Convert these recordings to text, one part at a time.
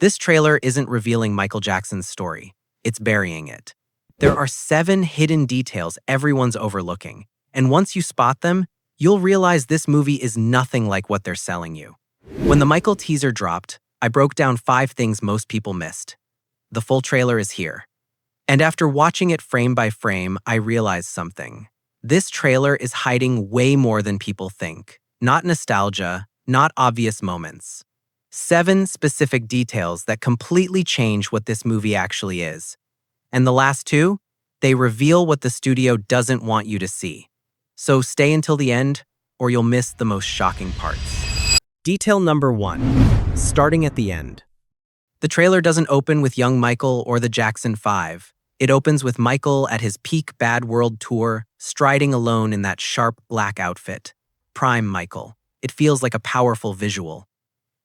This trailer isn't revealing Michael Jackson's story, it's burying it. There are 7 hidden details everyone's overlooking, and once you spot them, you'll realize this movie is nothing like what they're selling you. When the Michael teaser dropped, I broke down 5 things most people missed. The full trailer is here. And after watching it frame by frame, I realized something. This trailer is hiding way more than people think. Not nostalgia, not obvious moments. 7 specific details that completely change what this movie actually is. And the last 2, they reveal what the studio doesn't want you to see. So stay until the end, or you'll miss the most shocking parts. Detail number 1, starting at the end. The trailer doesn't open with young Michael or the Jackson 5. It opens with Michael at his peak Bad World tour, striding alone in that sharp black outfit. Prime Michael. It feels like a powerful visual.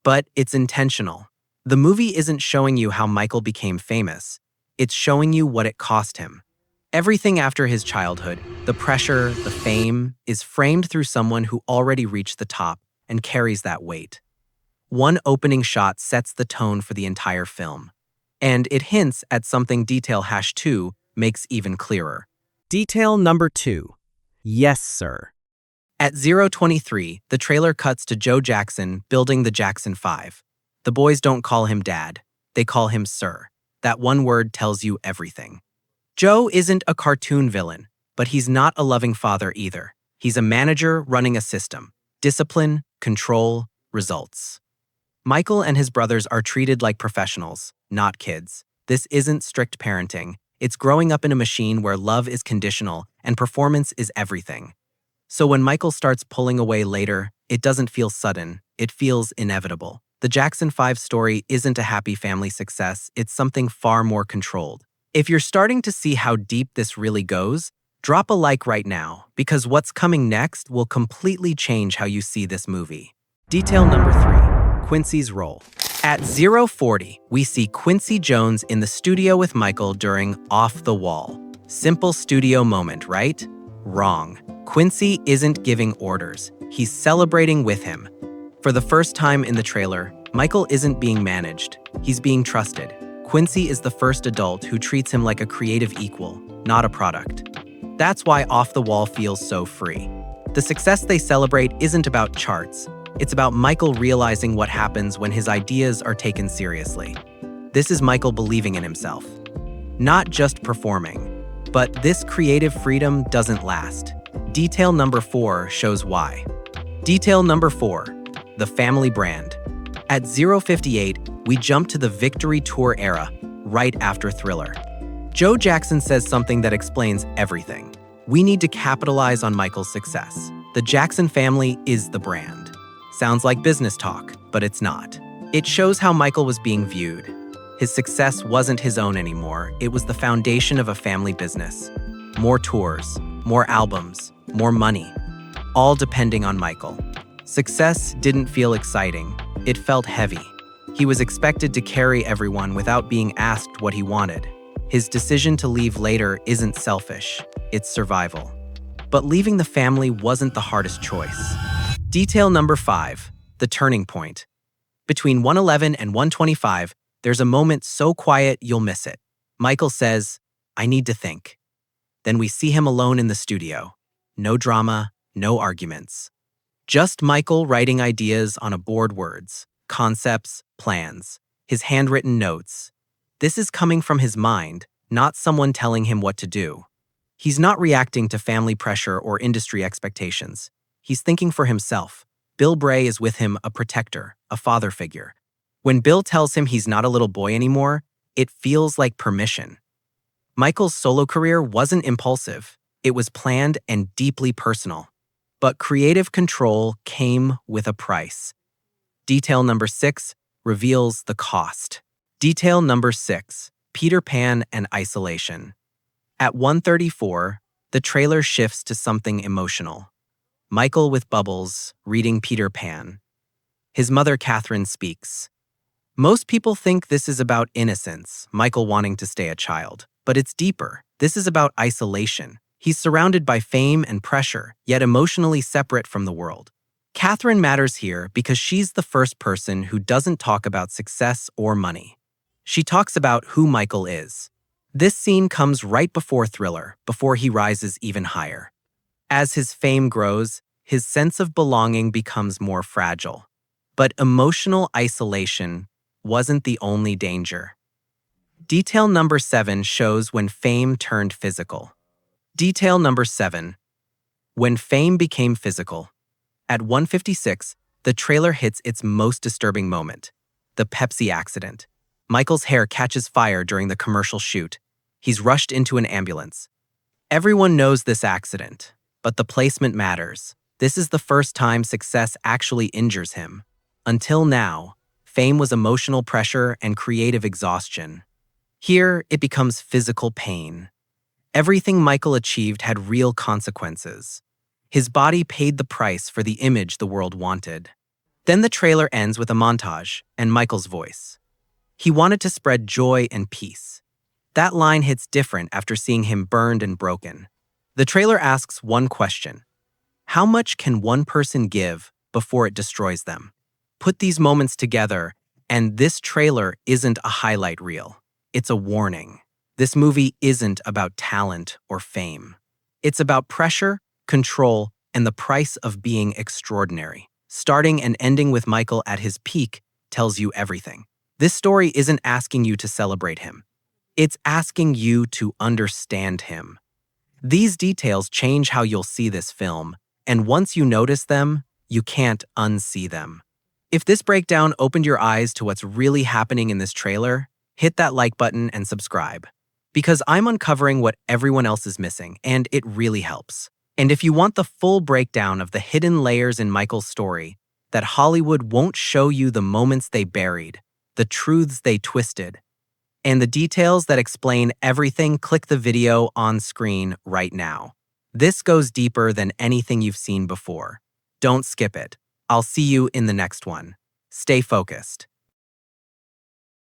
But it's intentional. The movie isn't showing you how Michael became famous. It's showing you what it cost him. Everything after his childhood, the pressure, the fame, is framed through someone who already reached the top and carries that weight. One opening shot sets the tone for the entire film. And it hints at something detail #2 makes even clearer. Detail number 2. Yes, sir. At 0:23, the trailer cuts to Joe Jackson building the Jackson 5. The boys don't call him Dad. They call him Sir. That one word tells you everything. Joe isn't a cartoon villain, but he's not a loving father either. He's a manager running a system. Discipline, control, results. Michael and his brothers are treated like professionals, not kids. This isn't strict parenting. It's growing up in a machine where love is conditional and performance is everything. So when Michael starts pulling away later, it doesn't feel sudden, it feels inevitable. The Jackson 5 story isn't a happy family success, it's something far more controlled. If you're starting to see how deep this really goes, drop a like right now, because what's coming next will completely change how you see this movie. Detail number 3, Quincy's role. At 0:40, we see Quincy Jones in the studio with Michael during Off the Wall. Simple studio moment, right? Wrong. Quincy isn't giving orders. He's celebrating with him. For the first time in the trailer, Michael isn't being managed. He's being trusted. Quincy is the first adult who treats him like a creative equal, not a product. That's why Off the Wall feels so free. The success they celebrate isn't about charts. It's about Michael realizing what happens when his ideas are taken seriously. This is Michael believing in himself. Not just performing. But this creative freedom doesn't last. Detail number 4 shows why. Detail number 4, the family brand. At 0:58, we jump to the Victory Tour era, right after Thriller. Joe Jackson says something that explains everything. We need to capitalize on Michael's success. The Jackson family is the brand. Sounds like business talk, but it's not. It shows how Michael was being viewed. His success wasn't his own anymore, it was the foundation of a family business. More tours, more albums, more money, all depending on Michael. Success didn't feel exciting, it felt heavy. He was expected to carry everyone without being asked what he wanted. His decision to leave later isn't selfish, it's survival. But leaving the family wasn't the hardest choice. Detail number 5, the turning point. Between 1:11 and 1:25, there's a moment so quiet you'll miss it. Michael says, "I need to think." Then we see him alone in the studio. No drama, no arguments. Just Michael writing ideas on a board, words, concepts, plans, his handwritten notes. This is coming from his mind, not someone telling him what to do. He's not reacting to family pressure or industry expectations. He's thinking for himself. Bill Bray is with him, a protector, a father figure. When Bill tells him he's not a little boy anymore, it feels like permission. Michael's solo career wasn't impulsive. It was planned and deeply personal. But creative control came with a price. Detail number 6 reveals the cost. Detail number 6, Peter Pan and isolation. At 1:34, the trailer shifts to something emotional. Michael with Bubbles, reading Peter Pan. His mother, Catherine, speaks. Most people think this is about innocence, Michael wanting to stay a child. But it's deeper. This is about isolation. He's surrounded by fame and pressure, yet emotionally separate from the world. Catherine matters here because she's the first person who doesn't talk about success or money. She talks about who Michael is. This scene comes right before Thriller, before he rises even higher. As his fame grows, his sense of belonging becomes more fragile. But emotional isolation wasn't the only danger. Detail number 7 shows when fame turned physical. Detail number 7. When fame became physical. At 1:56, the trailer hits its most disturbing moment, the Pepsi accident. Michael's hair catches fire during the commercial shoot. He's rushed into an ambulance. Everyone knows this accident, but the placement matters. This is the first time success actually injures him. Until now, fame was emotional pressure and creative exhaustion. Here, it becomes physical pain. Everything Michael achieved had real consequences. His body paid the price for the image the world wanted. Then the trailer ends with a montage and Michael's voice. He wanted to spread joy and peace. That line hits different after seeing him burned and broken. The trailer asks one question: how much can one person give before it destroys them? Put these moments together, and this trailer isn't a highlight reel. It's a warning. This movie isn't about talent or fame. It's about pressure, control, and the price of being extraordinary. Starting and ending with Michael at his peak tells you everything. This story isn't asking you to celebrate him. It's asking you to understand him. These details change how you'll see this film, and once you notice them, you can't unsee them. If this breakdown opened your eyes to what's really happening in this trailer, hit that like button and subscribe. Because I'm uncovering what everyone else is missing, and it really helps. And if you want the full breakdown of the hidden layers in Michael's story, that Hollywood won't show you, the moments they buried, the truths they twisted, and the details that explain everything, click the video on screen right now. This goes deeper than anything you've seen before. Don't skip it. I'll see you in the next one. Stay focused.